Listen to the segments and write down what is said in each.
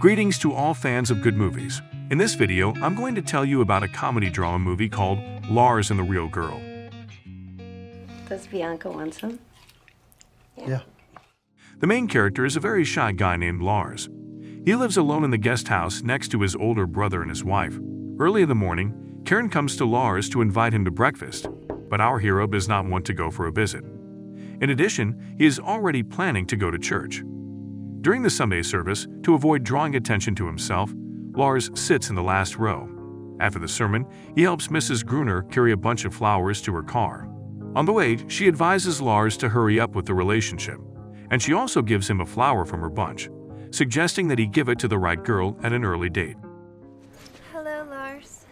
Greetings to all fans of good movies. In this video, I'm going to tell you about a comedy drama movie called Lars and the Real Girl. Does Bianca want some? Yeah. The main character is a very shy guy named Lars. He lives alone in the guest house next to his older brother and his wife. Early in the morning, Karen comes to Lars to invite him to breakfast, but our hero does not want to go for a visit. In addition, he is already planning to go to church. During the Sunday service, to avoid drawing attention to himself, Lars sits in the last row. After the sermon, he helps Mrs. Gruner carry a bunch of flowers to her car. On the way, she advises Lars to hurry up with the relationship, and she also gives him a flower from her bunch, suggesting that he give it to the right girl at an early date. Hello, Lars.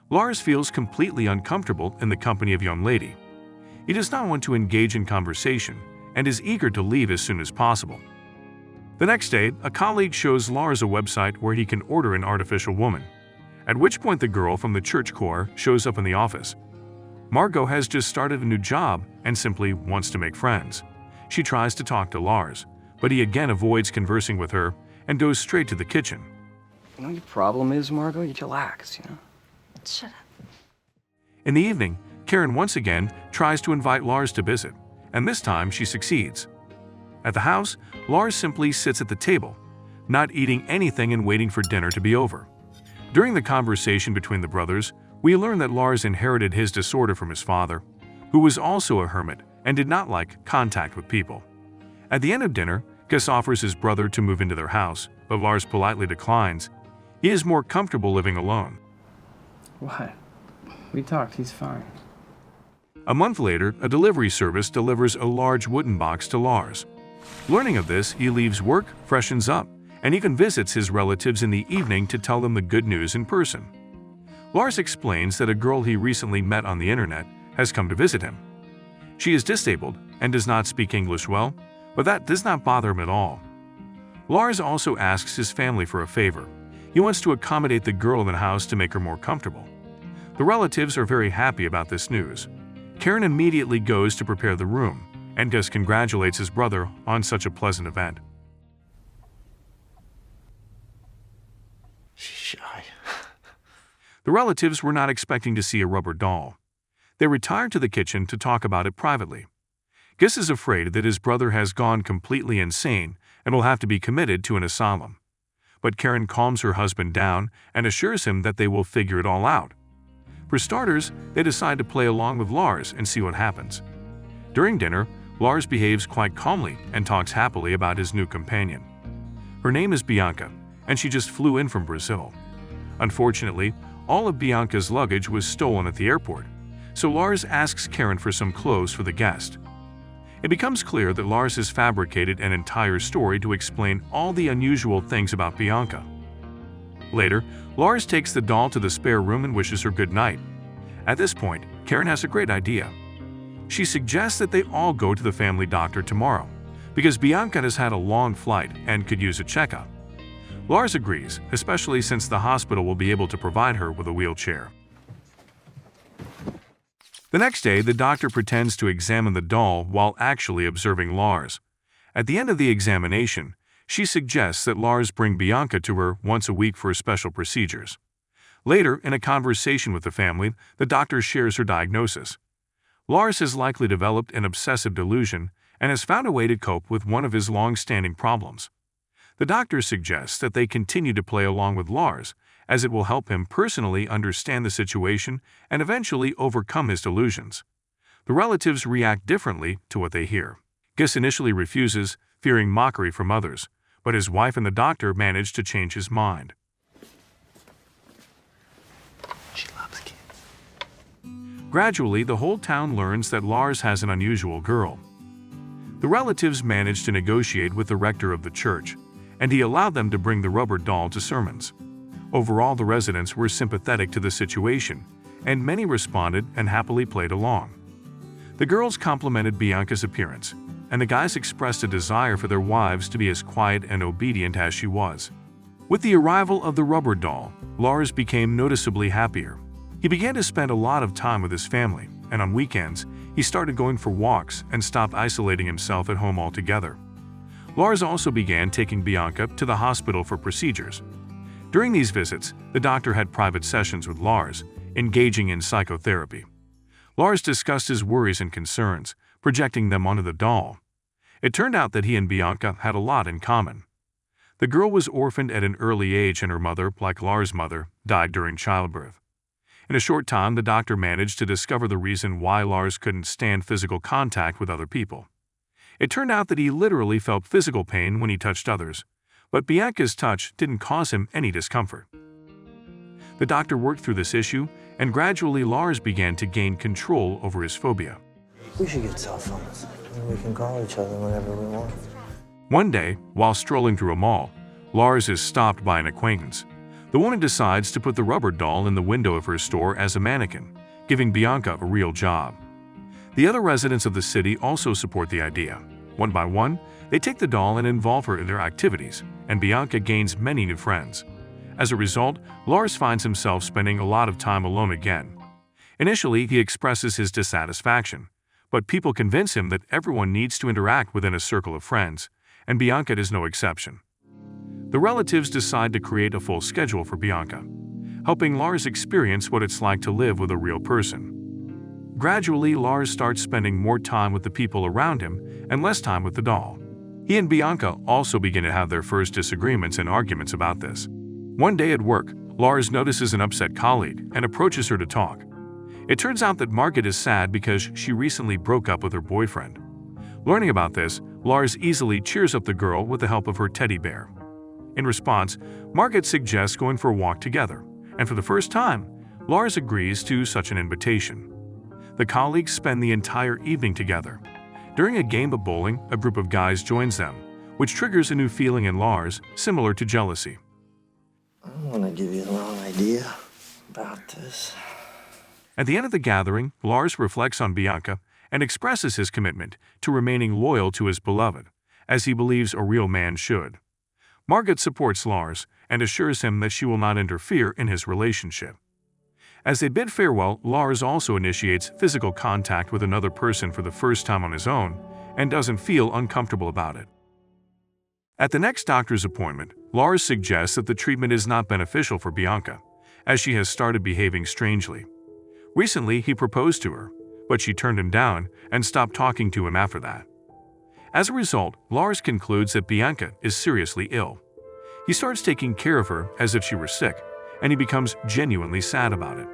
Lars feels completely uncomfortable in the company of young lady. He does not want to engage in conversation and is eager to leave as soon as possible. The next day, a colleague shows Lars a website where he can order an artificial woman, at which point the girl from the church choir shows up in the office. Margot has just started a new job and simply wants to make friends. She tries to talk to Lars, but he again avoids conversing with her and goes straight to the kitchen. You know what your problem is, Margot? You chillax, Shut up. In the evening, Karen once again tries to invite Lars to visit, and this time she succeeds. At the house, Lars simply sits at the table, not eating anything and waiting for dinner to be over. During the conversation between the brothers, we learn that Lars inherited his disorder from his father, who was also a hermit and did not like contact with people. At the end of dinner, Gus offers his brother to move into their house, but Lars politely declines. He is more comfortable living alone. What? We talked, he's fine. A month later, a delivery service delivers a large wooden box to Lars. Learning of this, he leaves work, freshens up, and even visits his relatives in the evening to tell them the good news in person. Lars explains that a girl he recently met on the internet has come to visit him. She is disabled and does not speak English well, but that does not bother him at all. Lars also asks his family for a favor. He wants to accommodate the girl in the house to make her more comfortable. The relatives are very happy about this news. Karen immediately goes to prepare the room, and Gus congratulates his brother on such a pleasant event. She's shy. The relatives were not expecting to see a rubber doll. They retired to the kitchen to talk about it privately. Gus is afraid that his brother has gone completely insane and will have to be committed to an asylum. But Karen calms her husband down and assures him that they will figure it all out. For starters, they decide to play along with Lars and see what happens. During dinner, Lars behaves quite calmly and talks happily about his new companion. Her name is Bianca, and she just flew in from Brazil. Unfortunately, all of Bianca's luggage was stolen at the airport, so Lars asks Karen for some clothes for the guest. It becomes clear that Lars has fabricated an entire story to explain all the unusual things about Bianca. Later, Lars takes the doll to the spare room and wishes her good night. At this point, Karen has a great idea. She suggests that they all go to the family doctor tomorrow, because Bianca has had a long flight and could use a checkup. Lars agrees, especially since the hospital will be able to provide her with a wheelchair. The next day, the doctor pretends to examine the doll while actually observing Lars. At the end of the examination, she suggests that Lars bring Bianca to her once a week for special procedures. Later, in a conversation with the family, the doctor shares her diagnosis. Lars has likely developed an obsessive delusion and has found a way to cope with one of his long-standing problems. The doctor suggests that they continue to play along with Lars, as it will help him personally understand the situation and eventually overcome his delusions. The relatives react differently to what they hear. Gus initially refuses, fearing mockery from others, but his wife and the doctor manage to change his mind. She loves kids. Gradually, the whole town learns that Lars has an unusual girl. The relatives manage to negotiate with the rector of the church, and he allowed them to bring the rubber doll to sermons. Overall, the residents were sympathetic to the situation, and many responded and happily played along. The girls complimented Bianca's appearance, and the guys expressed a desire for their wives to be as quiet and obedient as she was. With the arrival of the rubber doll, Lars became noticeably happier. He began to spend a lot of time with his family, and on weekends, he started going for walks and stopped isolating himself at home altogether. Lars also began taking Bianca to the hospital for procedures. During these visits, the doctor had private sessions with Lars, engaging in psychotherapy. Lars discussed his worries and concerns, projecting them onto the doll. It turned out that he and Bianca had a lot in common. The girl was orphaned at an early age and her mother, like Lars' mother, died during childbirth. In a short time, the doctor managed to discover the reason why Lars couldn't stand physical contact with other people. It turned out that he literally felt physical pain when he touched others, but Bianca's touch didn't cause him any discomfort. The doctor worked through this issue, and gradually Lars began to gain control over his phobia. We should get cell phones, and we can call each other whenever we want. One day, while strolling through a mall, Lars is stopped by an acquaintance. The woman decides to put the rubber doll in the window of her store as a mannequin, giving Bianca a real job. The other residents of the city also support the idea. One by one, they take the doll and involve her in their activities, and Bianca gains many new friends. As a result, Lars finds himself spending a lot of time alone again. Initially, he expresses his dissatisfaction, but people convince him that everyone needs to interact within a circle of friends, and Bianca is no exception. The relatives decide to create a full schedule for Bianca, helping Lars experience what it's like to live with a real person. Gradually, Lars starts spending more time with the people around him and less time with the doll. He and Bianca also begin to have their first disagreements and arguments about this. One day at work, Lars notices an upset colleague and approaches her to talk. It turns out that Margaret is sad because she recently broke up with her boyfriend. Learning about this, Lars easily cheers up the girl with the help of her teddy bear. In response, Margaret suggests going for a walk together, and for the first time, Lars agrees to such an invitation. The colleagues spend the entire evening together. During a game of bowling, a group of guys joins them, which triggers a new feeling in Lars, similar to jealousy. I don't want to give you the wrong idea about this. At the end of the gathering, Lars reflects on Bianca and expresses his commitment to remaining loyal to his beloved, as he believes a real man should. Margaret supports Lars and assures him that she will not interfere in his relationship. As they bid farewell, Lars also initiates physical contact with another person for the first time on his own and doesn't feel uncomfortable about it. At the next doctor's appointment, Lars suggests that the treatment is not beneficial for Bianca, as she has started behaving strangely. Recently, he proposed to her, but she turned him down and stopped talking to him after that. As a result, Lars concludes that Bianca is seriously ill. He starts taking care of her as if she were sick, and he becomes genuinely sad about it.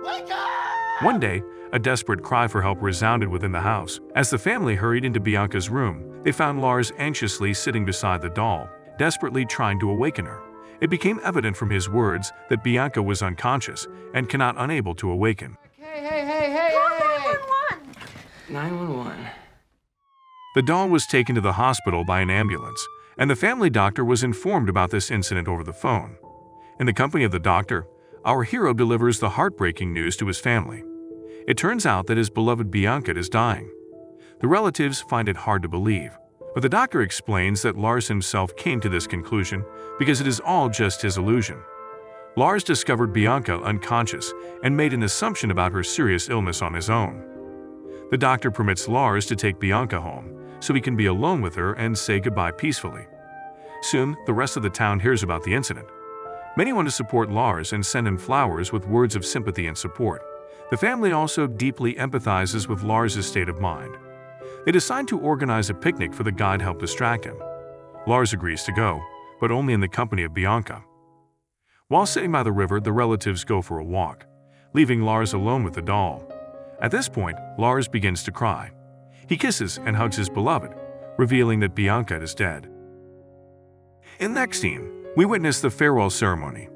Wake up! One day, a desperate cry for help resounded within the house. As the family hurried into Bianca's room, they found Lars anxiously sitting beside the doll, desperately trying to awaken her. It became evident from his words that Bianca was unconscious and cannot unable to awaken. Call 911! 911. The doll was taken to the hospital by an ambulance, and the family doctor was informed about this incident over the phone. In the company of the doctor, our hero delivers the heartbreaking news to his family. It turns out that his beloved Bianca is dying. The relatives find it hard to believe, but the doctor explains that Lars himself came to this conclusion because it is all just his illusion. Lars discovered Bianca unconscious and made an assumption about her serious illness on his own. The doctor permits Lars to take Bianca home so he can be alone with her and say goodbye peacefully. Soon, the rest of the town hears about the incident. Many want to support Lars and send him flowers with words of sympathy and support. The family also deeply empathizes with Lars' state of mind. They decide to organize a picnic for the guy to help distract him. Lars agrees to go, but only in the company of Bianca. While sitting by the river, the relatives go for a walk, leaving Lars alone with the doll. At this point, Lars begins to cry. He kisses and hugs his beloved, revealing that Bianca is dead. In the next scene, we witness the farewell ceremony.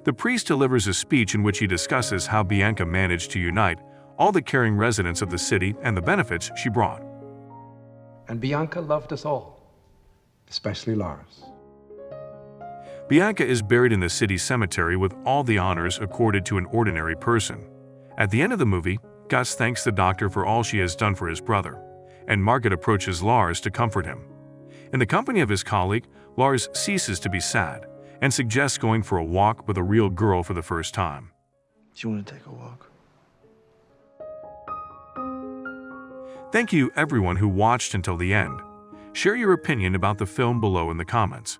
The priest delivers a speech in which he discusses how Bianca managed to unite all the caring residents of the city and the benefits she brought. And Bianca loved us all, especially Lars. Bianca is buried in the city cemetery with all the honors accorded to an ordinary person. At the end of the movie, Gus thanks the doctor for all she has done for his brother, and Margaret approaches Lars to comfort him. In the company of his colleague, Lars ceases to be sad and suggests going for a walk with a real girl for the first time. Do you want to take a walk? Thank you everyone who watched until the end. Share your opinion about the film below in the comments.